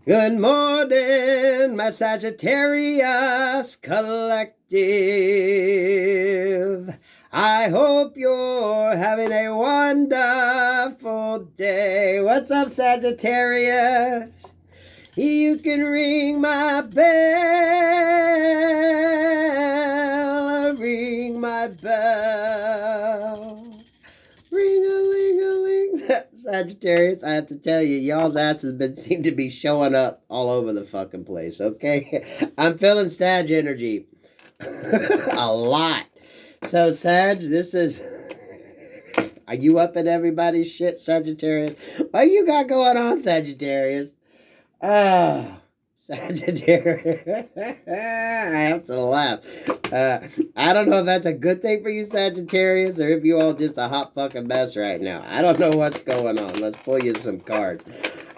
Good morning, my Sagittarius collective. I hope you're having a wonderful day. What's up, Sagittarius? You can ring my bell, ring my bell. Ring-a-ling-a-ling. Sagittarius, I have to tell you, y'all's asses seem to be showing up all over the fucking place, okay? I'm feeling Sag energy. A lot. So, Sag, this is... Are you up in everybody's shit, Sagittarius? What you got going on, Sagittarius? Oh, Sagittarius. I have to laugh. I don't know if that's a good thing for you, Sagittarius, or if you all just a hot fucking mess right now. I don't know what's going on. Let's pull you some cards.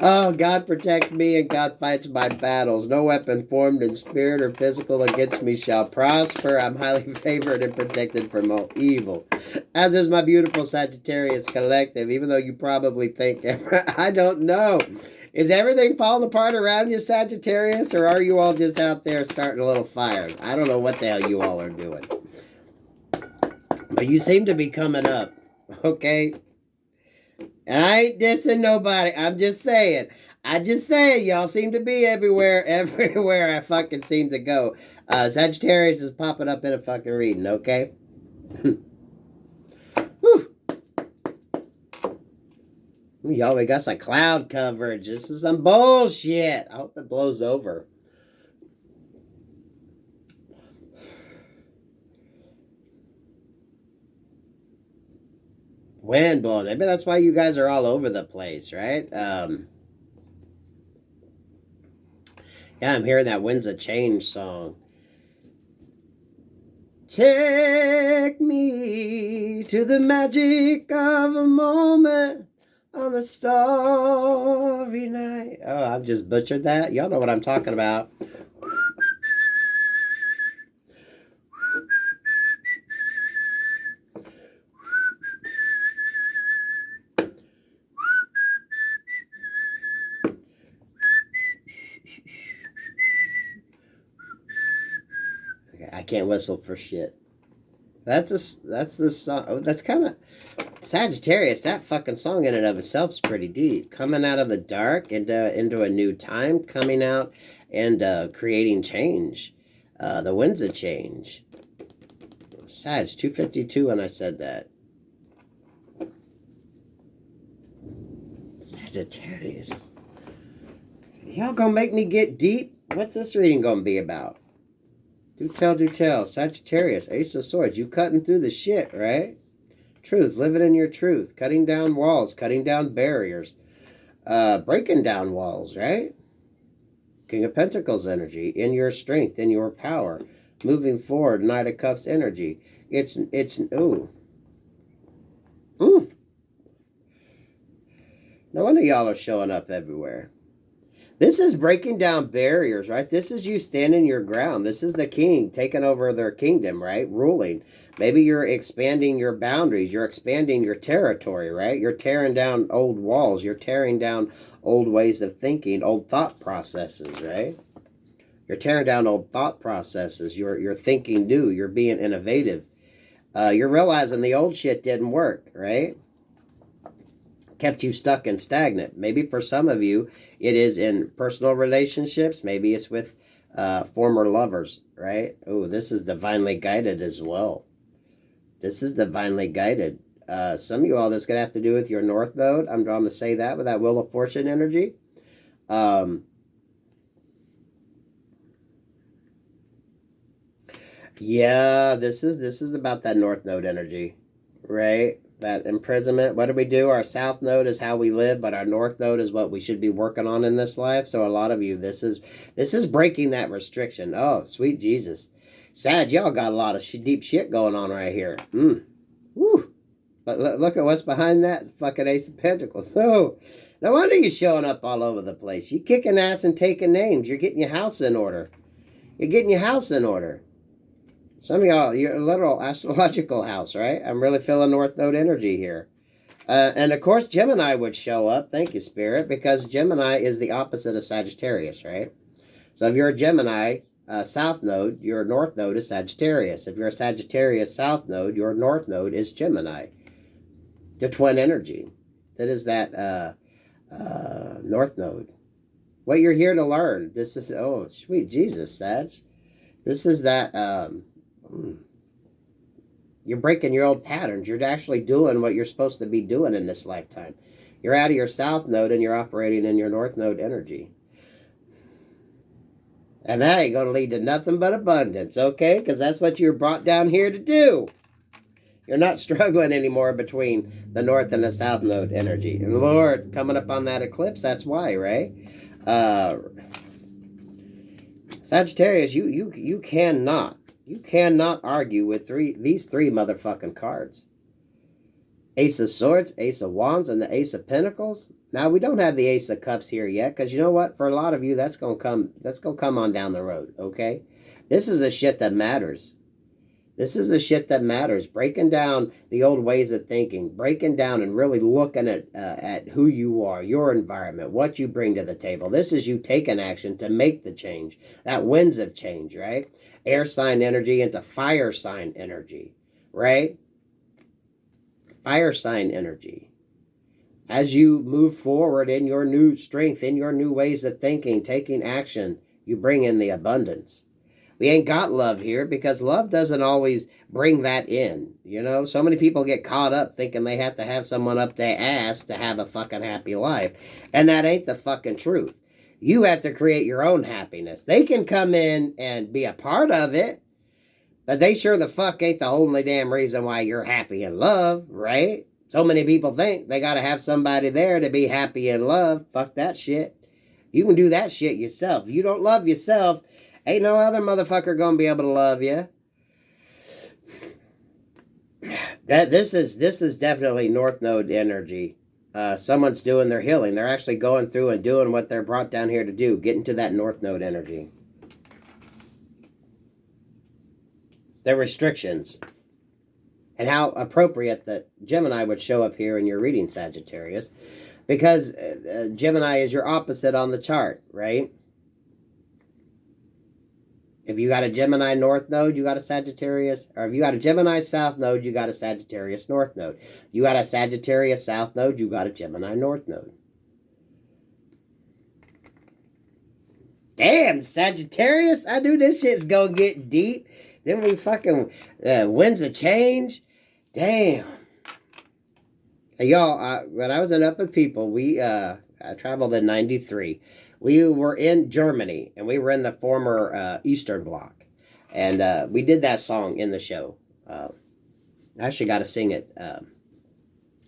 Oh, God protects me and God fights my battles. No weapon formed in spirit or physical against me shall prosper. I'm highly favored and protected from all evil. As is my beautiful Sagittarius collective, even though you probably think, I don't know. Is everything falling apart around you, Sagittarius, or are you all just out there starting a little fire? I don't know what the hell you all are doing. But you seem to be coming up, okay? And I ain't dissing nobody. I'm just saying. Y'all seem to be everywhere I fucking seem to go. Sagittarius is popping up in a fucking reading, okay? Whew. Y'all, we got some cloud coverage. This is some bullshit. I hope it blows over. Wind blowing. Maybe that's why you guys are all over the place, right? Yeah, I'm hearing that Winds of Change song. Take me to the magic of a moment on a starry night. Oh, I've just butchered that. Y'all know what I'm talking about. Okay, I can't whistle for shit. That's the song. Oh, that's kind of Sagittarius. That fucking song in and of itself is pretty deep. Coming out of the dark into a new time, coming out and creating change. The winds of change. Sag 252 when I said that. Sagittarius. Y'all gonna make me get deep? What's this reading gonna be about? Do tell. Sagittarius, Ace of Swords. You cutting through the shit, right? Truth, living in your truth. Cutting down walls, cutting down barriers. Breaking down walls, right? King of Pentacles energy. In your strength, in your power. Moving forward, Knight of Cups energy. Ooh. No wonder y'all are showing up everywhere. This is breaking down barriers, right? This is you standing your ground. This is the king taking over their kingdom, right? Ruling. Maybe you're expanding your boundaries. You're expanding your territory, right? You're tearing down old walls. You're tearing down old ways of thinking, old thought processes, right? You're tearing down old thought processes. You're thinking new. You're being innovative. You're realizing the old shit didn't work, right? Kept you stuck and stagnant. Maybe for some of you, it is in personal relationships. Maybe it's with former lovers, right? Oh, this is divinely guided as well. This is divinely guided. Some of you all, this is going to have to do with your North Node. I'm drawn to say that with that Wheel of Fortune energy. Yeah, this is about that North Node energy, right? That imprisonment. What do we do? Our South Node is how we live, but our North Node is what we should be working on in this life. So a lot of you, this is breaking that restriction. Oh, sweet Jesus. Sag, y'all got a lot of deep shit going on right here. Woo. But look at what's behind that fucking Ace of Pentacles. So, no wonder you're showing up all over the place. You're kicking ass and taking names. You're getting your house in order. You're getting your house in order. Some of y'all, you're a literal astrological house, right? I'm really feeling North Node energy here. And of course, Gemini would show up. Thank you, Spirit, because Gemini is the opposite of Sagittarius, right? So if you're a Gemini South node, your North node is Sagittarius. If you're a Sagittarius South node, your North node is Gemini. The twin energy. That is that North node. What you're here to learn. This is, oh, sweet Jesus, Sag. This is that, you're breaking your old patterns. You're actually doing what you're supposed to be doing in this lifetime. You're out of your South node and you're operating in your North node energy. And that ain't going to lead to nothing but abundance, okay? Because that's what you're brought down here to do. You're not struggling anymore between the North and the South node energy. And the Lord, coming up on that eclipse, that's why, right? Sagittarius, you cannot argue with these three motherfucking cards. Ace of Swords, Ace of Wands, and the Ace of Pentacles. Now, we don't have the Ace of Cups here yet, because you know what? For a lot of you, that's gonna come on down the road, okay? This is a shit that matters. This is the shit that matters. Breaking down the old ways of thinking, breaking down and really looking at who you are, your environment, what you bring to the table. This is you taking action to make the change. That winds of change, right? Air sign energy into fire sign energy, right? Fire sign energy. As you move forward in your new strength, in your new ways of thinking, taking action, you bring in the abundance. We ain't got love here because love doesn't always bring that in. You know, so many people get caught up thinking they have to have someone up their ass to have a fucking happy life. And that ain't the fucking truth. You have to create your own happiness. They can come in and be a part of it, but they sure the fuck ain't the only damn reason why you're happy in love, right? So many people think they got to have somebody there to be happy in love. Fuck that shit. You can do that shit yourself. If you don't love yourself, ain't no other motherfucker gonna be able to love you. This is definitely North Node energy. Someone's doing their healing. They're actually going through and doing what they're brought down here to do. Get into that North Node energy. The restrictions. And how appropriate that Gemini would show up here in your reading, Sagittarius. Because Gemini is your opposite on the chart, right? If you got a Gemini North Node, you got a Sagittarius. Or if you got a Gemini South Node, you got a Sagittarius North Node. If you got a Sagittarius South Node, you got a Gemini North Node. Damn, Sagittarius. I knew this shit's gonna get deep. Then we fucking winds of change. Damn. Hey, y'all, when I was in Up With People, I traveled in 93. We were in Germany, and we were in the former Eastern Bloc. And we did that song in the show. I actually got to sing it.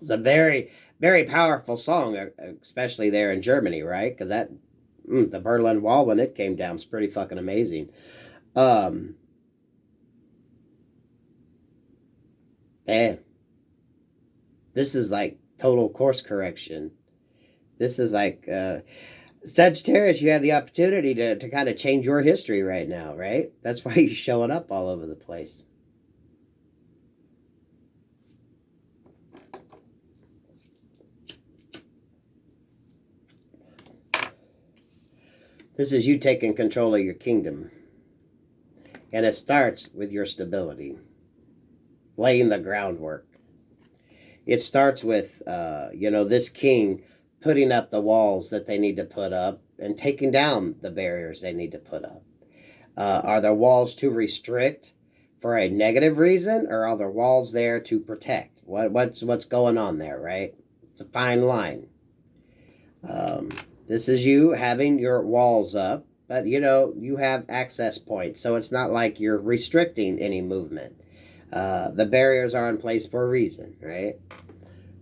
It's a very, very powerful song, especially there in Germany, right? Because the Berlin Wall, when it came down, was pretty fucking amazing. Damn. This is like total course correction. This is like... Sagittarius, you have the opportunity to kind of change your history right now, right? That's why you're showing up all over the place. This is you taking control of your kingdom. And it starts with your stability. Laying the groundwork. It starts with, this king putting up the walls that they need to put up and taking down the barriers they need to put up. Are there walls to restrict for a negative reason, or are there walls there to protect? What's going on there, right? It's a fine line. This is you having your walls up, but you have access points, so it's not like you're restricting any movement. The barriers are in place for a reason, right?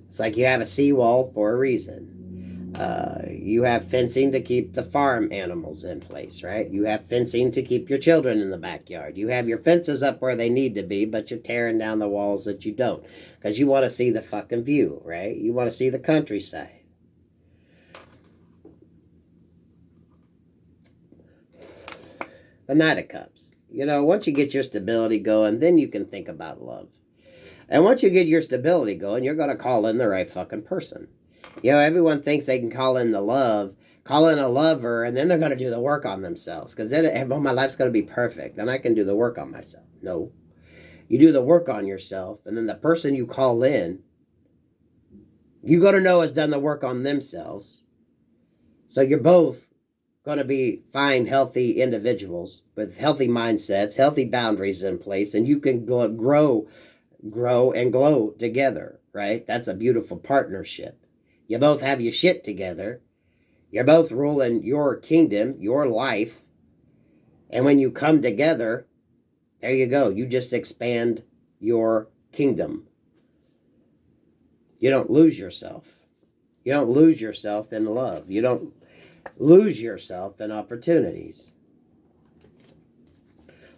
It's like you have a seawall for a reason. You have fencing to keep the farm animals in place, right? You have fencing to keep your children in the backyard. You have your fences up where they need to be, but you're tearing down the walls that you don't. Because you want to see the fucking view, right? You want to see the countryside. The Knight of Cups. Once you get your stability going, then you can think about love. And once you get your stability going, you're going to call in the right fucking person. You know, everyone thinks they can call in the love, call in a lover, and then they're going to do the work on themselves. Because then, oh, my life's going to be perfect. Then I can do the work on myself. No. You do the work on yourself, and then the person you call in, you got to know has done the work on themselves. So you're both going to be fine, healthy individuals with healthy mindsets, healthy boundaries in place, and you can grow and glow together, right? That's a beautiful partnership. You both have your shit together. You're both ruling your kingdom, your life. And when you come together, there you go. You just expand your kingdom. You don't lose yourself. You don't lose yourself in love. You don't lose yourself in opportunities.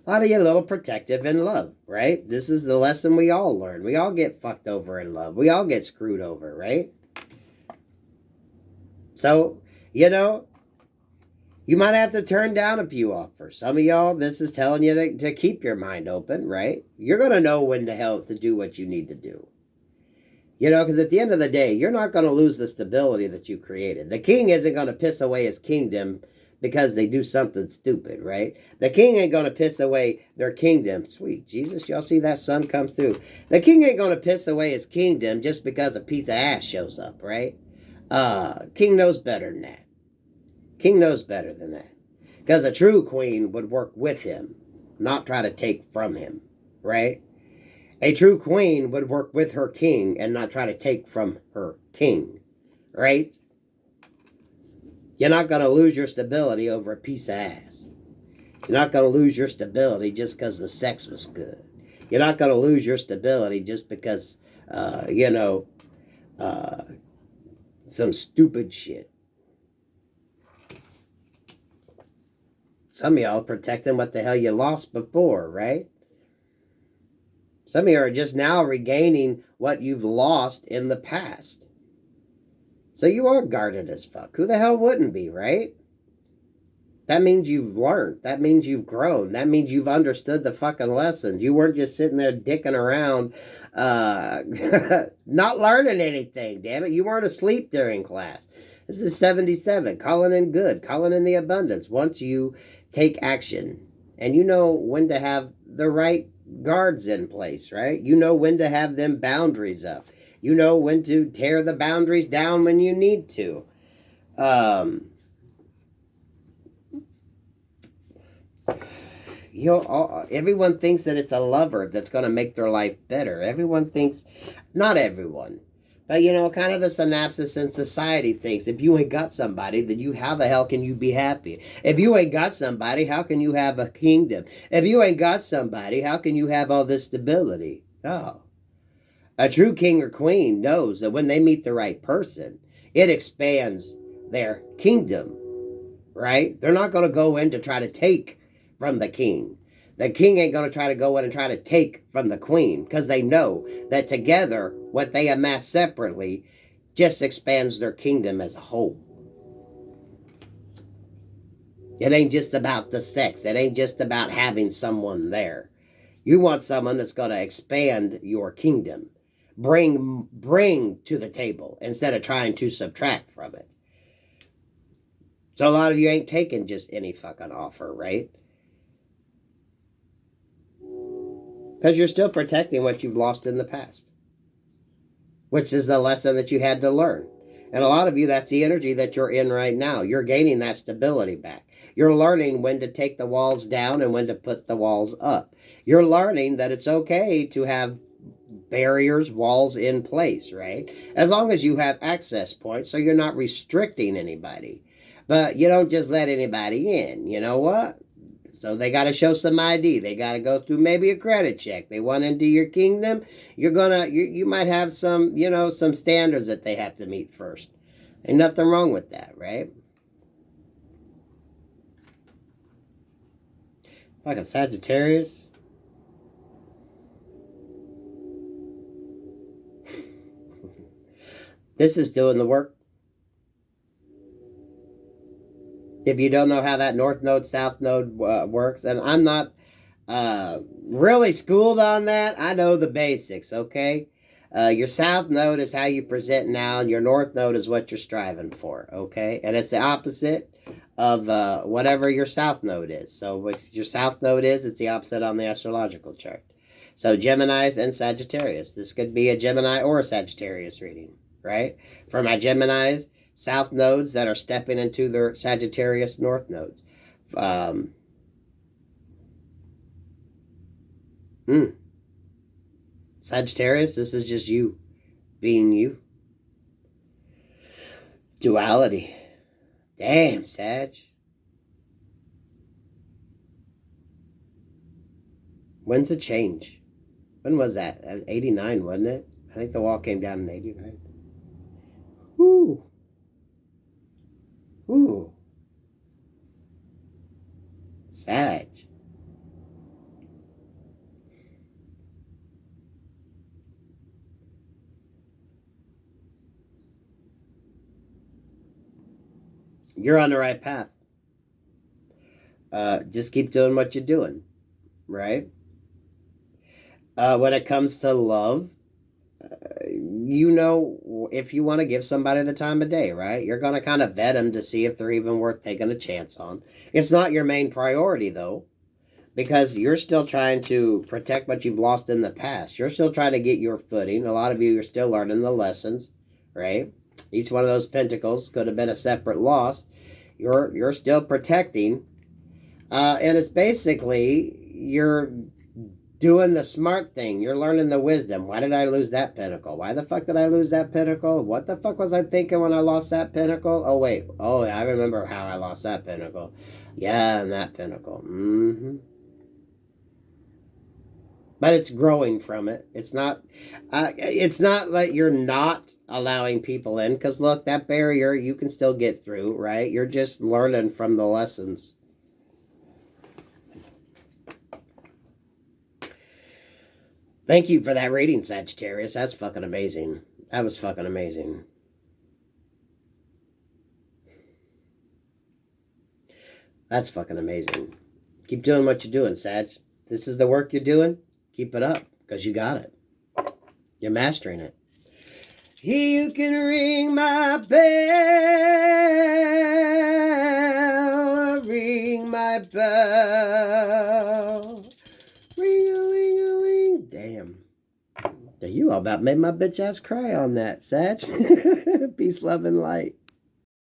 A lot of you a little protective in love, right? This is the lesson we all learn. We all get fucked over in love. We all get screwed over, right? So, you know, you might have to turn down a few offers. Some of y'all, this is telling you to keep your mind open, right? You're going to know when to do what you need to do. You know, because at the end of the day, you're not going to lose the stability that you created. The king isn't going to piss away his kingdom because they do something stupid, right? The king ain't going to piss away their kingdom. Sweet Jesus, y'all see that sun come through. The king ain't going to piss away his kingdom just because a piece of ass shows up, right? King knows better than that. King knows better than that. Because a true queen would work with him, not try to take from him, right? A true queen would work with her king and not try to take from her king, right? You're not going to lose your stability over a piece of ass. You're not going to lose your stability just because the sex was good. You're not going to lose your stability just because, some stupid shit. Some of y'all protecting what the hell you lost before, right? Some of you are just now regaining what you've lost in the past. So you are guarded as fuck. Who the hell wouldn't be, right? That means you've learned. That means you've grown. That means you've understood the fucking lessons. You weren't just sitting there dicking around, not learning anything, damn it. You weren't asleep during class. This is 77, calling in good, calling in the abundance. Once you take action, and you know when to have the right guards in place, right? You know when to have them boundaries up. You know when to tear the boundaries down when you need to. Everyone thinks that it's a lover that's going to make their life better. Everyone thinks, not everyone, but kind of the synopsis in society thinks if you ain't got somebody, then how the hell can you be happy? If you ain't got somebody, how can you have a kingdom? If you ain't got somebody, how can you have all this stability? Oh. A true king or queen knows that when they meet the right person, it expands their kingdom, right? They're not going to go in to try to take from the king. The king ain't going to try to go in and try to take from the queen because they know that together, what they amass separately just expands their kingdom as a whole. It ain't just about the sex. It ain't just about having someone there. You want someone that's going to expand your kingdom. Bring to the table instead of trying to subtract from it. So a lot of you ain't taking just any fucking offer, right? Because you're still protecting what you've lost in the past. Which is the lesson that you had to learn. And a lot of you, that's the energy that you're in right now. You're gaining that stability back. You're learning when to take the walls down and when to put the walls up. You're learning that it's okay to have barriers, walls in place, right? As long as you have access points, so you're not restricting anybody. But you don't just let anybody in. You know what? So they got to show some ID. They got to go through maybe a credit check. They want into your kingdom. You might have some, some standards that they have to meet first. Ain't nothing wrong with that, right? Like a Sagittarius. This is doing the work. If you don't know how that north node, south node works, and I'm not really schooled on that. I know the basics, okay? Your south node is how you present now, and your north node is what you're striving for, okay? And it's the opposite of whatever your south node is. So if your south node is, it's the opposite on the astrological chart. So Geminis and Sagittarius. This could be a Gemini or a Sagittarius reading, right? For my Geminis, south nodes that are stepping into their Sagittarius north nodes. Sagittarius, this is just you being you. Duality. Damn, Sag. When's the change? When was that? 89, wasn't it? I think the wall came down in 89. Woo. Woo. Sag. You're on the right path. Just keep doing what you're doing, right? When it comes to love, you know, if you want to give somebody the time of day, right? You're going to kind of vet them to see if they're even worth taking a chance on. It's not your main priority, though, because you're still trying to protect what you've lost in the past. You're still trying to get your footing. A lot of you are still learning the lessons, right? Each one of those pentacles could have been a separate loss. You're still protecting. And it's basically, you're doing the smart thing. You're learning the wisdom. Why did I lose that pentacle? Why the fuck did I lose that pentacle? What the fuck was I thinking when I lost that pentacle? Oh, wait. Oh, I remember how I lost that pentacle. Yeah, and that pentacle. But it's growing from it. It's not like you're not allowing people in, because look, that barrier you can still get through, right? You're just learning from the lessons. Thank you for that reading, Sagittarius. That's fucking amazing. That was fucking amazing. That's fucking amazing. Keep doing what you're doing, Sag. This is the work you're doing. Keep it up, because you got it. You're mastering it. You can ring my bell, ring my bell, ring-a-ling-a-ling. Damn. You all about made my bitch ass cry on that, Sag. Peace, love, and light.